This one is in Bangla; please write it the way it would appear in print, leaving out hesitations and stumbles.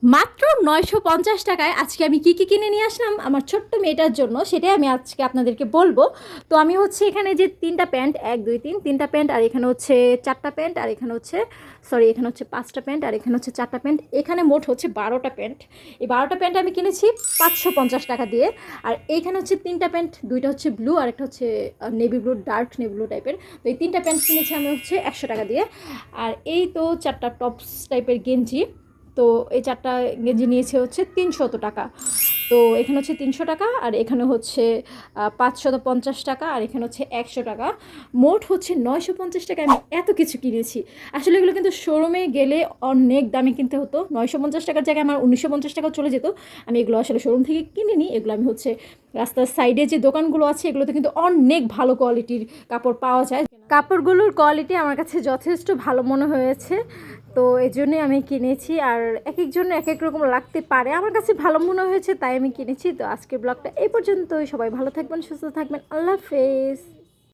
মাত্র 950 টাকায় আজকে আমি কী কী কিনে নিয়ে আসলাম আমার ছোট্ট মেয়েটার জন্য, সেটাই আমি আজকে আপনাদেরকে বলবো। তো আমি হচ্ছে এখানে যে তিনটা প্যান্ট, 1 2 3 তিনটা প্যান্ট, আর এখানে হচ্ছে চারটা প্যান্ট, আর এখানে হচ্ছে এখানে হচ্ছে পাঁচটা প্যান্ট, আর এখানে হচ্ছে চারটা প্যান্ট, এখানে মোট হচ্ছে 12টা প্যান্ট। এই 12টা প্যান্ট আমি কিনেছি 550 টাকা দিয়ে। আর এইখানে হচ্ছে তিনটা প্যান্ট, দুইটা হচ্ছে ব্লু আর একটা হচ্ছে navy blue, dark navy blue টাইপের। তো এই তিনটা প্যান্ট কিনেছি আমি হচ্ছে 100 টাকা দিয়ে। আর এই তো চারটা টপস টাইপের গেঞ্জি, তো এই চারটা গেঞ্জি নিয়েছে হচ্ছে 300 টাকা। তো এখানে হচ্ছে 300 টাকা, আর এখানে হচ্ছে 550 টাকা, আর এখানে হচ্ছে 100 টাকা। মোট হচ্ছে 950 টাকায় আমি এত কিছু কিনেছি। আসলে এগুলো কিন্তু শোরুমে গেলে অনেক দামে কিনতে হতো। 950 টাকার জায়গায় আমার 1950 টাকা চলে যেত। আমি এগুলো আসলে শোরুম থেকে কিনে নিই, এগুলো আমি হচ্ছে রাস্তার সাইডে যে দোকানগুলো আছে এগুলোতে কিন্তু অনেক ভালো কোয়ালিটির কাপড় পাওয়া যায়। কাপড়গুলোর কোয়ালিটি আমার কাছে যথেষ্ট ভালো মনে হয়েছে, তো এই জন্যই আমি কিনেছি। আর এক একজনের এক এক রকম লাগতে পারে, আমার কাছে ভালো মনে হয়েছে তাই আমি কিনেছি। তো আজকের ব্লগটা এই পর্যন্তই। সবাই ভালো থাকবেন, সুস্থ থাকবেন, আল্লাহ হাফেজ।